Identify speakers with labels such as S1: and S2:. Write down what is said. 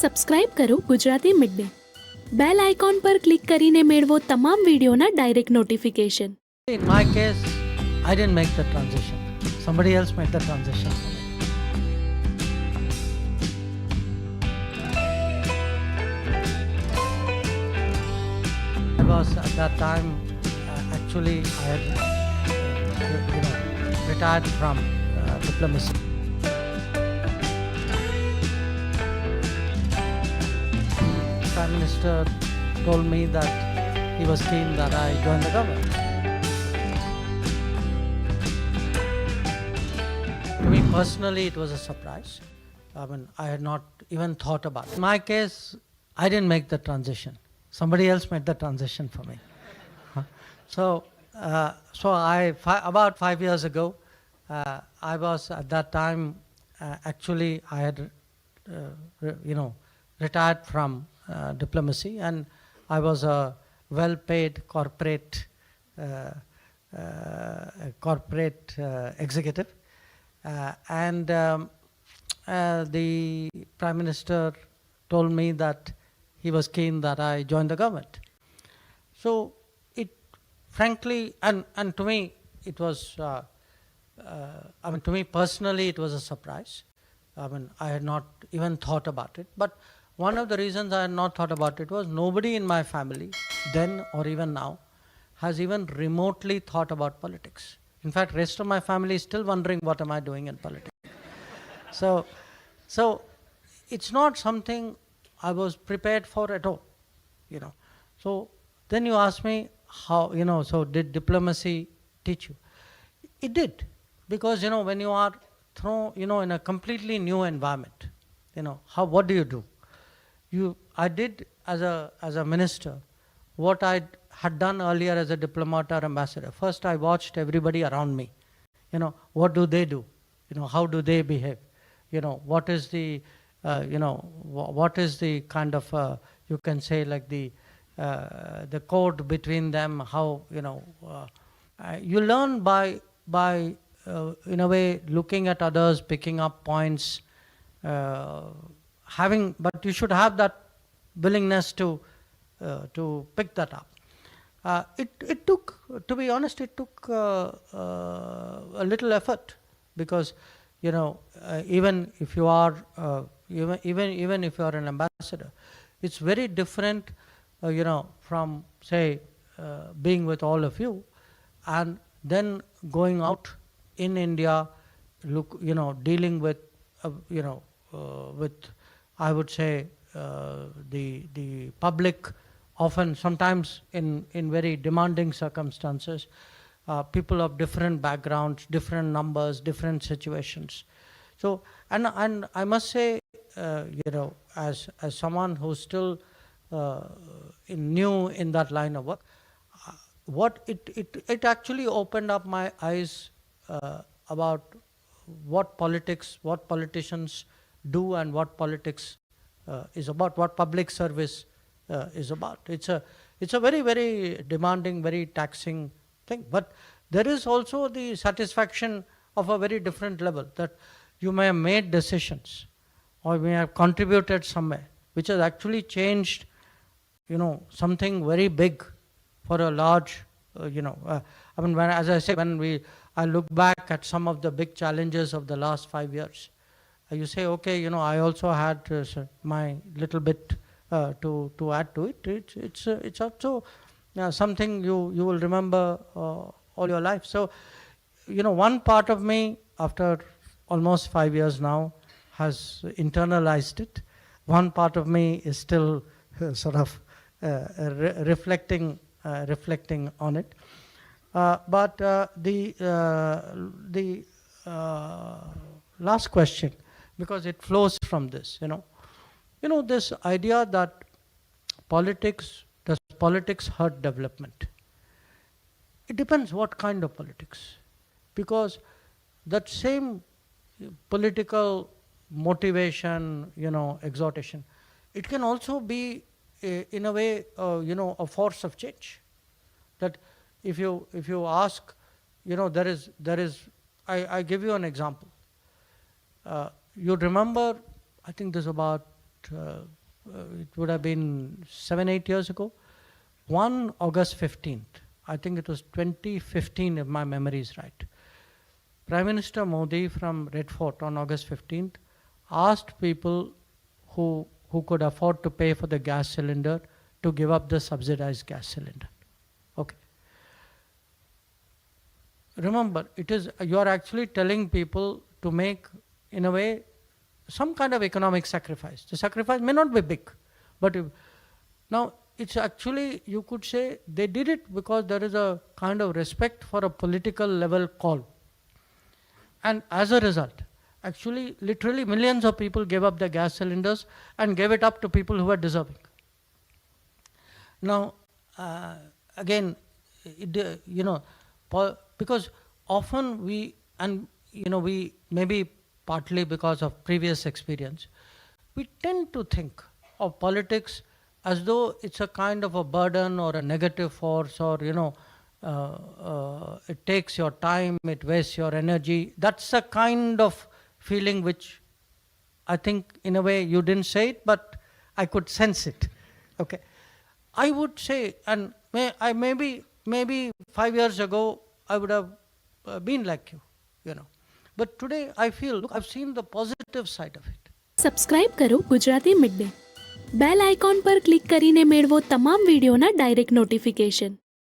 S1: Subscribe કરો Gujarati mid day bell icon પર click કરીને મેળવો તમામ વિડીયોના direct notification.
S2: In my case, I didn't make the transition. Somebody else made the transition for me. I was at that time, actually, I had, retired from diplomacy. Prime Minister told me that he was keen that I join the government. To me personally, it was a surprise. I had not even thought about it. In my case, I didn't make the transition. Somebody else made the transition for me. So about 5 years ago, I was at that time, actually, I had, retired from diplomacy, and I was a well-paid corporate executive. And the Prime Minister told me that he was keen that I join the government. So it, frankly, and to me, it was, to me personally, it was a surprise. I had not even thought about it. But one of the reasons I had not thought about it was nobody in my family, then or even now, has even remotely thought about politics. In fact, rest of my family is still wondering what am I doing in politics. So it's not something I was prepared for at all, So then you ask me how, so did diplomacy teach you? It did, because, when you are thrown, in a completely new environment, what do? I did as a minister what I had done earlier as a diplomat or ambassador. First, I watched everybody around me. What do they do? How do they behave? What is the, what is the kind of, you can say like the code between them? How, you learn by in a way looking at others, picking up points, but you should have that willingness to pick that up. It took, to be honest, it took a little effort, because even if you are even if you are an ambassador, it's very different, from say being with all of you, and then going out in India, dealing with with, I would say, the public, often sometimes in very demanding circumstances, people of different backgrounds, different numbers, different situations. So, and I must say, as someone who's still new in that line of work, what it actually opened up my eyes about what politicians do, and what politics is about, what public service is about. It's a very, very demanding, very taxing thing. But there is also the satisfaction of a very different level, that you may have made decisions or may have contributed somewhere, which has actually changed, something very big for a large, as I say, I look back at some of the big challenges of the last 5 years, you say, okay, I also had my little bit to add to it. It's also something you will remember all your life. So, one part of me, after almost 5 years now, has internalized it. One part of me is still sort of reflecting on it. But the last question, because it flows from this, this idea that does politics hurt development? It depends what kind of politics, because that same political motivation, exhortation, it can also be in a way, a force of change. That if you ask, there is, I give you an example. You remember, I think this was about it would have been 7-8 years ago. One August 15th, I think it was 2015 if my memory is right. Prime Minister Modi from Red Fort on August 15th asked people who could afford to pay for the gas cylinder to give up the subsidized gas cylinder. Okay. Remember, you are actually telling people to make, in a way, some kind of economic sacrifice. The sacrifice may not be big, but now it's actually, you could say, they did it because there is a kind of respect for a political level call. And as a result, actually, literally millions of people gave up their gas cylinders and gave it up to people who were deserving. Now, again, because often we maybe partly because of previous experience, we tend to think of politics as though it's a kind of a burden or a negative force, or it takes your time, it wastes your energy. That's a kind of feeling which I think, in a way, you didn't say it, but I could sense it. Okay, I would say, and maybe 5 years ago I would have been like you, but today I feel, look, I've seen the positive side of it.
S1: Subscribe કરો Gujarati mid day. Bell icon પર click કરીને મેળવો તમામ વિડીયોના direct notification.